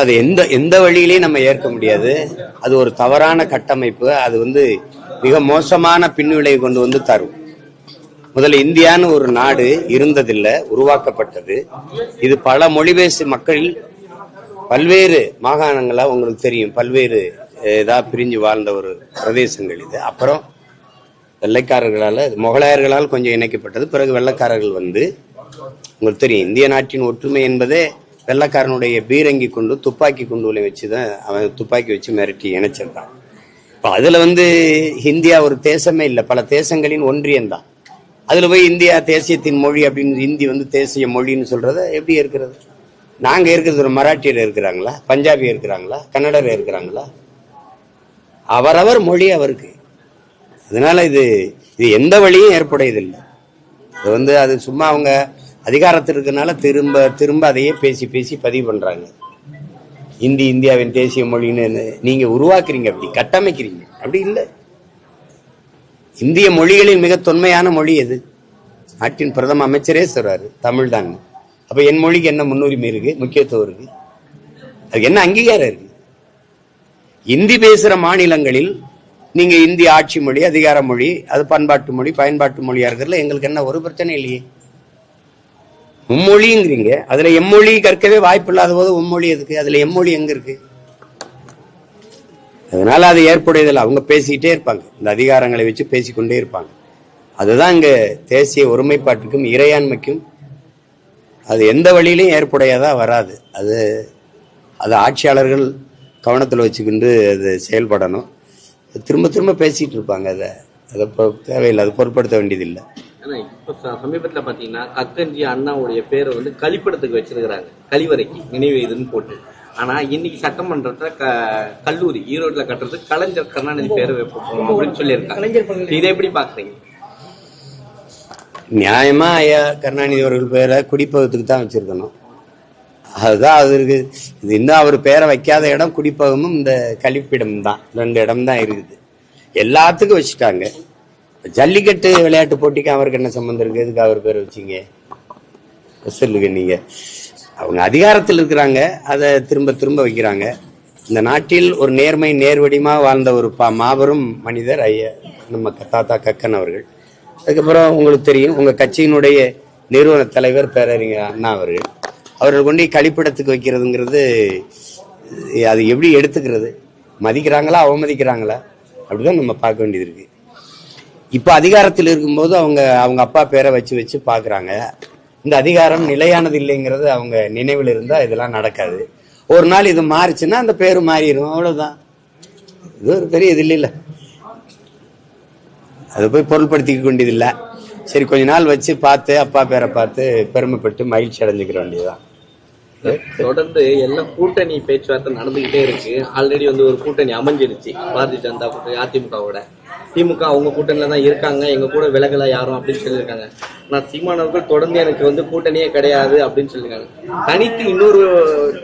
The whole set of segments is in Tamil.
அது எந்த எந்த வழியிலையும் நம்ம ஏற்க முடியாது. அது ஒரு தவறான கட்டமைப்பு. அது மிக மோசமான பின்விளைவை கொண்டு தரும். முதல்ல இந்தியான்னு ஒரு நாடு இருந்ததில்லை, உருவாக்கப்பட்டது. இது பல மொழி பேசும் மக்கள் பல்வேறு மாகாணங்களா உங்களுக்கு தெரியும், பல்வேறு பிரிஞ்சு வாழ்ந்த ஒரு பிரதேசங்கள் இது. அப்புறம் வெள்ளைக்காரர்களால், முகலாயர்களால் கொஞ்சம் இணைக்கப்பட்டது. பிறகு வெள்ளைக்காரர்கள் உங்களுக்கு தெரியும், இந்திய நாட்டின் ஒற்றுமை என்பதே வெள்ளைக்காரனுடைய பீரங்கி கொண்டு துப்பாக்கி குண்டுகளை வச்சுதான் அவன் துப்பாக்கி வச்சு மிரட்டி இணைச்சிருக்கான். இப்போ அதுல இந்தியா ஒரு தேசமே இல்லை, பல தேசங்களின் ஒன்றியம்தான். அதுல போய் இந்தியா தேசியத்தின் மொழி அப்படின்னு ஹிந்தி தேசிய மொழின்னு சொல்றத எப்படி இருக்கிறது? நாங்க இருக்கிறது ஒரு மராட்டியர் இருக்கிறாங்களா, பஞ்சாபி இருக்கிறாங்களா, கன்னடர் இருக்கிறாங்களா? அவரவர் மொழி அவருக்கு. அதனால இது எந்த வழியும் ஏற்புடையதில்லை. இது அது சும்மா அவங்க அதிகாரத்தில் இருக்கிறதுனால திரும்ப திரும்ப அதையே பேசி பேசி பதிவு பண்றாங்க. இந்தியாவின் தேசிய மொழின்னு நீங்க உருவாக்குறீங்க, அப்படி கட்டமைக்கிறீங்க. அப்படி இல்லை. இந்திய மொழிகளில் மிக தொன்மையான மொழி எது? நாட்டின் பிரதம அமைச்சரே சொல்றாரு தமிழ் தான். அப்ப என் மொழிக்கு என்ன முன்னுரிமை இருக்கு, முக்கியத்துவம் இருக்கு? அதுக்கு என்ன அங்கீகாரம் இருக்கு? இந்தி பேசுற மாநிலங்களில் நீங்க இந்தி ஆட்சி மொழி, அதிகார மொழி, அது பண்பாட்டு மொழி, பயன்பாட்டு மொழியா இருக்கிறதுல எங்களுக்கு என்ன ஒரு பிரச்சனை இல்லையே. மும்மொழிங்கிறீங்க, அதுல எம்மொழி கற்கவே வாய்ப்பு இல்லாத போது உம்மொழி எதுக்கு? அதுல எம்மொழி எங்க இருக்கு? அதனால அது ஏற்புடையதில்லை. அவங்க பேசிக்கிட்டே இருப்பாங்க, இந்த அதிகாரங்களை வச்சு பேசிக்கொண்டே இருப்பாங்க. அதுதான் இங்க தேசிய ஒருமைப்பாட்டுக்கும் இறையாண்மைக்கும் அது எந்த வழியிலையும் ஏற்புடையதா வராது. அது ஆட்சியாளர்கள் கவனத்தில் வச்சுக்கிண்டு அது செயல்படணும். திரும்ப திரும்ப பேசிட்டு இருப்பாங்க. அதை தேவையில்லை, அதை பொருட்படுத்த வேண்டியதில்லை. இப்ப சமீபத்துல பாத்தீங்கன்னா கக்கஞ்சி அண்ணாவுடைய பேரை கழிப்பிடத்துக்கு வச்சிருக்கிறாங்க, கழிவறைக்கு நினைவு இதுன்னு போட்டு. ஆனா இன்னைக்கு சட்டமன்றத்துல கல்லூரி ஈரோட்ல கட்டுறதுக்கு கலைஞர் கருணாநிதி பேரை வைப்போம் அப்படின்னு சொல்லியிருக்காங்க. இதை எப்படி பாக்குறீங்க? நியாயமா ஐயா கருணாநிதி அவர்கள் பேரை குடிப்பகத்துக்கு தான் வச்சிருக்கணும். அதுதான் அது இருக்கு. இது இன்னும் அவர் பேரை வைக்காத இடம் குடிப்பகமும் இந்த கழிப்பிடம் தான், 2 இடம் தான் இருக்குது. எல்லாத்துக்கும் வச்சுட்டாங்க. ஜல்லிக்கட்டு விளையாட்டு போட்டிக்கு அவருக்கு என்ன சம்பந்தம் இருக்கு? எதுக்கு அவர் பேரை வச்சிங்க சொல்லுங்க நீங்க? அவங்க அதிகாரத்தில் இருக்கிறாங்க, அதை திரும்ப திரும்ப வைக்கிறாங்க. இந்த நாட்டில் ஒரு நேர்மை நேர்வடிமா வாழ்ந்த ஒரு மாபெரும் மனிதர் ஐயா நம்ம தாத்தா கக்கன் அவர்கள். அதுக்கப்புறம் உங்களுக்கு தெரியும், உங்க கட்சியினுடைய நிறுவன தலைவர் பேரறிஞர் அண்ணா அவர்கள் கொண்டு கழிப்பிடத்துக்கு வைக்கிறதுங்கிறது அது எப்படி எடுத்துக்கிறது? மதிக்கிறாங்களா, அவமதிக்கிறாங்களா? அப்படிதான் நம்ம பார்க்க வேண்டியது இருக்கு. இப்ப அதிகாரத்தில் இருக்கும்போது அவங்க அப்பா பேரை வச்சு வச்சு பாக்குறாங்க. இந்த அதிகாரம் நிலையானது இல்லைங்கிறது அவங்க நினைவில் இருந்தா இதெல்லாம் நடக்காது. ஒரு நாள் இது மாறிச்சுன்னா அந்த பேரு மாறிடும், அவ்வளவுதான். இது ஒரு பெரிய இது இல்ல, அதை போய் பொருள்படுத்திக்க வேண்டியதில்லை. சரி, கொஞ்ச நாள் வச்சு பார்த்து அப்பா பேரை பார்த்து பெருமைப்பட்டு மகிழ்ச்சி அடைஞ்சுக்கிற வேண்டியதுதான். தொடர்ந்து எல்லாம் கூட்டணி பேச்சுவார்த்தை நடந்துகிட்டே இருக்கு. ஆல்ரெடி ஒரு கூட்டணி அமைஞ்சிருச்சு, பாரதிய ஜனதா கூட்டணி அதிமுகவோட. திமுக அவங்க கூட்டணியில தான் இருக்காங்க, எங்க கூட விலகல யாரும் அப்படின்னு சொல்லியிருக்காங்க. ஆனா சீமான் அவர்கள் தொடர்ந்து எனக்கு கூட்டணியே கிடையாது அப்படின்னு சொல்லியிருக்காங்க. தனித்து இன்னொரு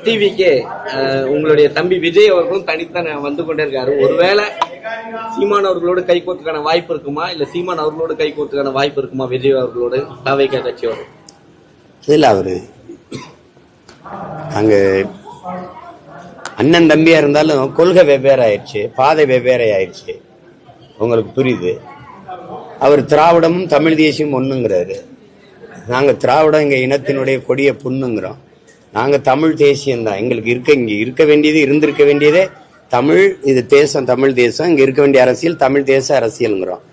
டிவிக்கே உங்களுடைய தம்பி விஜய் அவர்களும் தனித்தான் வந்து கொண்டே இருக்காரு. ஒருவேளை சீமான் அவர்களோடு கைகோர்த்துக்கான வாய்ப்பு இருக்குமா, இல்ல சீமான் அவர்களோடு கைகோர்த்துக்கான வாய்ப்பு இருக்குமா விஜய் அவர்களோடு தவைக்க கட்சியோட? இல்ல, அவரு அங்க அண்ணன் தம்பியா இருந்தாலும் கொள்கை வெவ்வேறு ஆயிடுச்சு, பாதை வெவ்வேறு ஆயிடுச்சு. உங்களுக்கு புரியுது? அவர் திராவிடமும் தமிழ் தேசியம் ஒண்ணுங்கிறாரு. நாங்க திராவிடம் எங்க இனத்தினுடைய கொடிய புண்ணுங்கிறோம். நாங்க தமிழ் தேசியம் தான். எங்களுக்கு இங்க இருக்க வேண்டியது, இருந்திருக்க வேண்டியதே தமிழ். இது தேசம், தமிழ் தேசம். இங்க இருக்க வேண்டிய அரசியல் தமிழ் தேச அரசியல்ங்கிறோம்.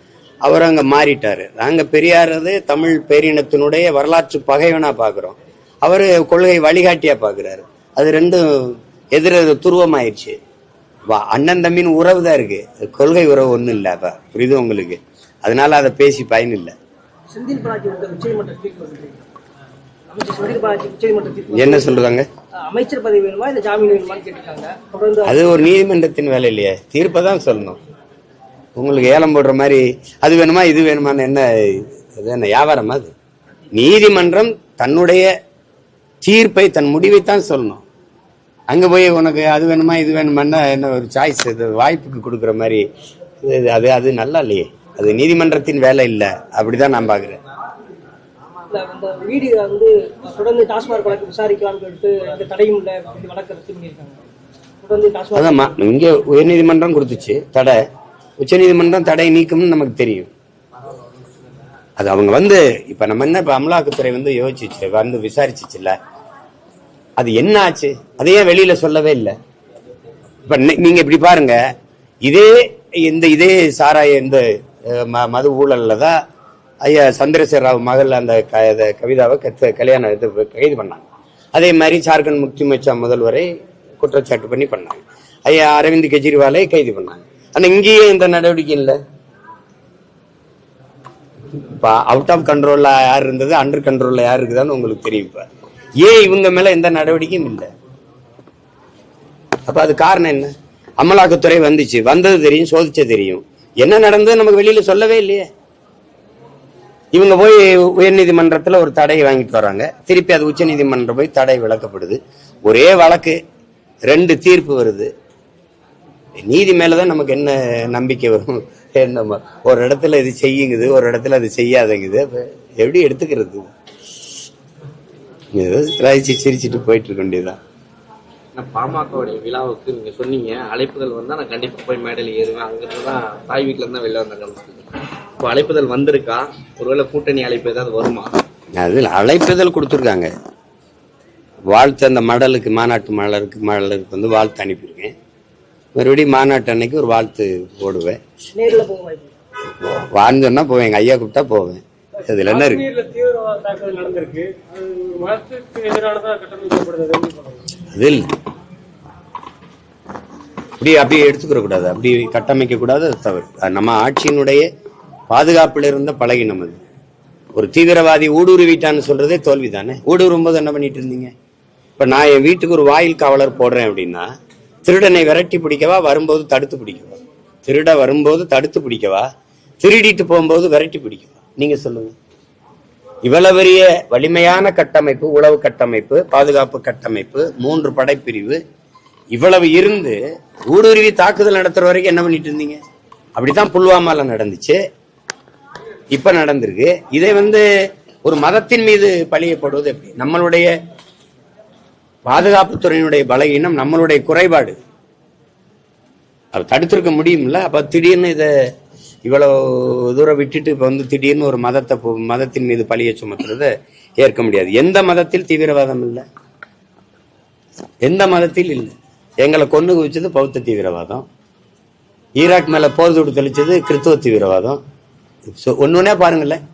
அவர் அங்க மாறிட்டாரு. நாங்க பெரியாரது தமிழ் பேரினத்தினுடைய வரலாற்று பகைவனா பாக்குறோம். அவரு கொள்கை வழிகாட்டியா பாக்குறாரு. அது ரெண்டும் எதிர துருவமாயிடுச்சு. அண்ணன் தம்பின்னு உறவு தான் இருக்கு, கொள்கை உறவு ஒண்ணும் இல்ல. புரியுது உங்களுக்கு? அதனால அதை பேசி பயன் இல்லை. என்ன சொல்றாங்க? அமைச்சர் பதவி வேணுமா இல்ல ஜாமீன் வேணுமான்னு கேட்டிருக்காங்க. அது ஒரு நீதிமன்றத்தின் வேலை இல்லையே, தீர்ப்பை தான் சொல்லணும். உங்களுக்கு ஏலம் போடுற மாதிரி அது வேணுமா இது வேணுமான்னு என்ன வியாபாரமா? அது நீதிமன்றம் தன்னுடைய தீர்ப்பை, தன் முடிவை தான் சொல்லணும். அங்க போய் உனக்கு அது வேணுமா இது வேணுமான்னா என்ன ஒரு சாய்ஸ், வாய்ப்புக்கு கொடுக்குற மாதிரி அது நல்லா இல்லையே. அது நீதிமன்றத்தின் வேலை இல்லை, அப்படிதான் நான் பாக்குறேன். இந்த வீடு வந்து தொடர்ந்து டாஸ்மாக் வழக்கு விசாரிக்கலாம்னு சொல்லிட்டு இந்த தடையும் இல்லை வழக்கு ரத்து பண்ணியிருக்காங்க. தொடர்ந்து டாஸ்மாக் அதாம்மா இங்க உயர்நீதிமன்றம் கொடுத்துச்சு தடை, உச்சநீதிமன்றம் தடை நீக்கும்னு நமக்கு தெரியும். அது அவங்க வந்து இப்ப நம்ம என்ன இப்ப அமலாக்கத்துறை வந்து யோசிச்சு வந்து விசாரிச்சுச்சுல்ல, அது என்ன ஆச்சு அதையே வெளியில சொல்லவே இல்லை. இப்ப நீங்க இப்படி பாருங்க, இதே சாராய இந்த மது ஊழல்ல தான் ஐயா சந்திரசேகர ராவ் மகள் அந்த கவிதாவை கல்யாணம் கைது பண்ணாங்க. அதே மாதிரி ஜார்க்கண்ட் முக்தி மோர்ச்சா முதல்வரை குற்றச்சாட்டு பண்ணி பண்ணாங்க. ஐயா அரவிந்த் கெஜ்ரிவாலை கைது பண்ணாங்க. ஆனா இங்கேயே இந்த நடவடிக்கை இல்லை. இப்ப அவுட் ஆஃப் கண்ட்ரோல்ல யார் இருந்தது, அண்டர் கண்ட்ரோல்ல யார் இருக்குதான்னு உங்களுக்கு தெரியும். இப்ப ஏன் இவங்க மேல எந்த நடவடிக்கையும் இல்லை? அப்ப அது காரணம் என்ன? அமலாக்கத்துறை வந்துச்சு, வந்தது தெரியும், சோதிச்ச தெரியும், என்ன நடந்தது நமக்கு வெளியில சொல்லவே இல்லையே. இவங்க போய் உயர்நீதிமன்றத்துல ஒரு தடையை வாங்கிட்டு வராங்க, திருப்பி அது உச்ச நீதிமன்றம் போய் தடை விளக்கப்படுது. ஒரே வழக்கு 2 தீர்ப்பு வருது. நீதி மேலதான் நமக்கு என்ன நம்பிக்கை வரும்? என்ன ஒரு இடத்துல இது செய்யுங்குது, ஒரு இடத்துல அது செய்யாதங்குது, எப்படி எடுத்துக்கிறது? சிரிச்சுட்டு போயிட்டு இருக்க வேண்டியதுதான். பாமகவுடைய விழாவுக்கு நீங்க சொன்னீங்க அழைப்புதல் வந்தா நான் கண்டிப்பா போய் மேடையில் ஏறுவேன், அங்கிருந்துதான் தாய் வீட்டுல இருந்தா வெளில வந்தாங்க. இப்போ அழைப்புதல் வந்திருக்கா? ஒருவேளை கூட்டணி அழைப்பு ஏதாவது வருமா? அதுல அழைப்புதல் கொடுத்துருக்காங்க. வாழ்த்து அந்த மடலுக்கு மடலுக்கு வந்து வாழ்த்து அனுப்பியிருக்கேன். மறுபடியும் மாநாட்டு அன்னைக்கு ஒரு வாழ்த்து போடுவேன். வாழ்ந்து சொன்னா போவேன், எங்க ஐயா கூப்பிட்டா போவேன். அதுல என்ன இருக்கு? அப்படி எடுத்துக்கிற கூடாது, அப்படி கட்டமைக்க கூடாது, அது தவறு. நம்ம ஆட்சியினுடைய பாதுகாப்புல இருந்த பழகினம் அது. ஒரு தீவிரவாதி ஊடுருவிட்டான்னு சொல்றதே தோல்விதானே. ஊடுருவும் போது என்ன பண்ணிட்டு இருந்தீங்க? இப்ப நான் என் வீட்டுக்கு ஒரு வாயில் காவலர் போடுறேன் அப்படின்னா, திருடனை விரட்டி பிடிக்கவா, வரும்போது தடுத்து பிடிக்கவா? திருட வரும்போது தடுத்து பிடிக்கவா, திருடிட்டு போகும்போது விரட்டி பிடிக்கவா? நீங்க சொல்லுங்க. இவ்வளவு பெரிய வலிமையான கட்டமைப்பு, உளவு கட்டமைப்பு, பாதுகாப்பு கட்டமைப்பு, 3 படைப்பிரிவு இவ்வளவு இருந்து ஊடுருவி தாக்குதல் நடத்துற வரைக்கும் என்ன பண்ணிட்டு இருந்தீங்க? அப்படித்தான் புல்வாமால நடந்துச்சு, இப்ப நடந்திருக்கு. இதை வந்து ஒரு மதத்தின் மீது பழியப்படுவது எப்படி? நம்மளுடைய பாதுகாப்புத்துறையினுடைய பலகீனம், நம்மளுடைய குறைபாடு. அது தடுத்திருக்க முடியும்ல. அப்ப திடீர்னு இதை இவ்வளவு தூரம் விட்டுட்டு இப்ப வந்து திடீர்னு ஒரு மதத்தின் மீது பழிய சுமத்துறத ஏற்க முடியாது. எந்த மதத்தில் தீவிரவாதம் இல்லை, எந்த மதத்தில் இல்லை. எங்களை கொண்டு குவிச்சது பௌத்த தீவிரவாதம், ஈராக் மேல போர் தொடு தெளிச்சது கிறிஸ்துவ தீவிரவாதம். ஒன்னொன்னே பாருங்களேன்,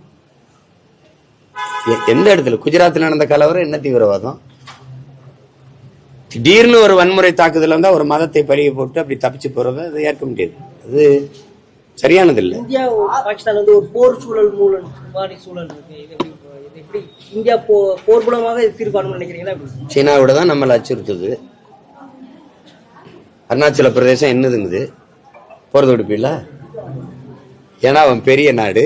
எந்த இடத்துல குஜராத்தில் நடந்த கலவரம் என்ன தீவிரவாதம்? திடீர்னு ஒரு வன்முறை தாக்குதல் வந்தா ஒரு மதத்தை பழிய போட்டு அப்படி தப்பிச்சு போறத அது ஏற்க முடியாது. அது சரியானது இல்லை. இந்தியா பாகிஸ்தான் வந்து ஒரு போர் சூழல் சூழல் இருக்கு. எப்படி இந்தியா போர் மூலமாக தீர்ப்பானும் நினைக்கிறீங்களா? சீனாவோட தான் நம்மளை அச்சுறுத்துது. அருணாச்சல பிரதேசம் என்னதுங்குது போர் தொடுப்பில்ல? ஏன்னா அவன் பெரிய நாடு,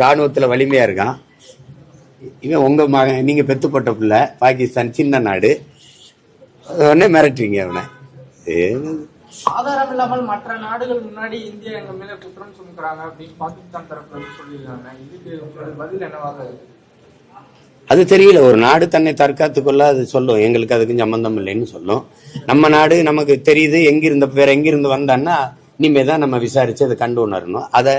ராணுவத்துல வலிமையா இருக்கான். இவன் உங்க மகன், நீங்க பெத்து போட்ட பிள்ளை. பாகிஸ்தான் சின்ன நாடு, உடனே மிரட்டுறீங்க அவனை. ஆதாரம் இல்லாமல் மற்ற நாடுகள் முன்னாடி இந்தியா எங்க மேல குற்றம் சுமத்துறாங்க அப்படின்னு பாகிஸ்தான் தரப்புல சொல்லியிருக்காங்க. இதுக்கு பதில் என்னவாக இருக்கு? அது தெரியல. ஒரு நாடு தன்னை தற்காத்துக் கொள்ள அது சொல்லும், எங்களுக்கு அதுக்கு சம்பந்தம் இல்லைன்னு சொல்லும். நம்ம நாடு நமக்கு தெரியுது, வேற எங்கிருந்து வந்தான்னா இனிமேதான் நம்ம விசாரிச்சு அதை கண்டு உணரணும். அதை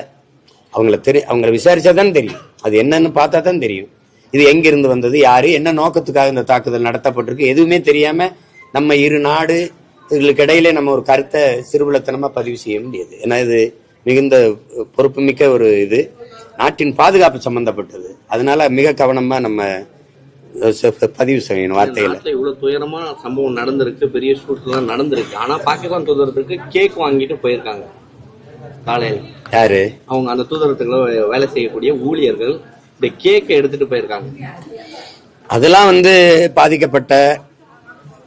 அவங்கள விசாரிச்சாதான் தெரியும், அது என்னன்னு பார்த்தா தான் தெரியும். இது எங்கிருந்து வந்தது, யாரு, என்ன நோக்கத்துக்காக இந்த தாக்குதல் நடத்தப்பட்டிருக்கு, எதுவுமே தெரியாம நம்ம இரு நாடு இதுகளுக்கு இடையிலே நம்ம ஒரு கருத்தை சிறுபுலத்தனமா பதிவு செய்ய முடியாது. ஏன்னா இது மிகுந்த பொறுப்புமிக்க ஒரு இது, நாட்டின் பாதுகாப்பு சம்பந்தப்பட்டது. அதனால மிக கவனமா நம்ம பதிவு செய்யணும் வார்த்தைகளை. இவ்வளவு துயரமான சம்பவம் நடந்திருக்கு, பெரிய ஷூட்லாம் நடந்திருக்கு. ஆனா பாகிஸ்தான் தூதரத்துக்கு கேக் வாங்கிட்டு போயிருக்காங்க காலையில. யாரு? அவங்க அந்த தூதரத்துக்குள்ள வேலை செய்யக்கூடிய ஊழியர்கள் இந்த கேக்கை எடுத்துட்டு போயிருக்காங்க. அதெல்லாம் வந்து பாதிக்கப்பட்ட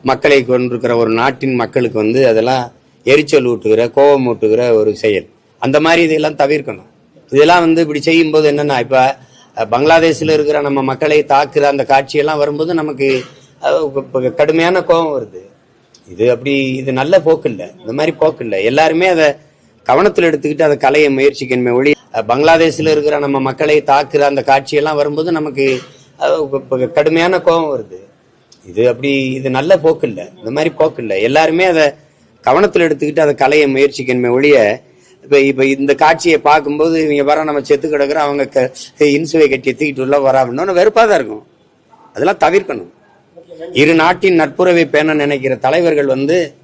மக்களை கொண்டிருக்கிற ஒரு நாட்டின் மக்களுக்கு வந்து அதெல்லாம் எரிச்சல் ஊட்டுகிற, கோபம் ஊட்டுகிற ஒரு செயல். அந்த மாதிரி இதெல்லாம் தவிர்க்கணும். இதெல்லாம் வந்து இப்படி செய்யும் போது என்னன்னா, இப்ப பங்களாதேஷ்ல இருக்கிற நம்ம மக்களை தாக்குற அந்த காட்சியெல்லாம் வரும்போது நமக்கு கடுமையான கோபம் வருது. இது நல்ல போக்கு இல்லை, இந்த மாதிரி போக்கு இல்லை. எல்லாருமே அதை கவனத்தில் எடுத்துக்கிட்டு அதை கலைய முயற்சிக்கணுமே ஒழி. பங்களாதேஷ்ல இருக்கிற நம்ம மக்களை தாக்குற அந்த காட்சியெல்லாம் வரும்போது நமக்கு கடுமையான கோபம் வருது. இது நல்ல போக்கு இல்லை, இந்த மாதிரி போக்கு இல்லை. எல்லாருமே அதை கவனத்தில் எடுத்துக்கிட்டு அதை கலைய முயற்சிக்கணுமே ஒழிய இப்ப இந்த காட்சியை பார்க்கும்போது இவங்க வர நம்ம செத்து கிடக்குற அவங்க இன்சுவை கட்டி தூக்கிட்டு உள்ள வரா அப்படின்னு வெறுப்பா தான் இருக்கும். அதெல்லாம் தவிர்க்கணும். இரு நாட்டின் நட்புறவை பேண நினைக்கிற தலைவர்கள்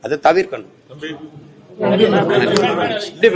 அதை தவிர்க்கணும். இது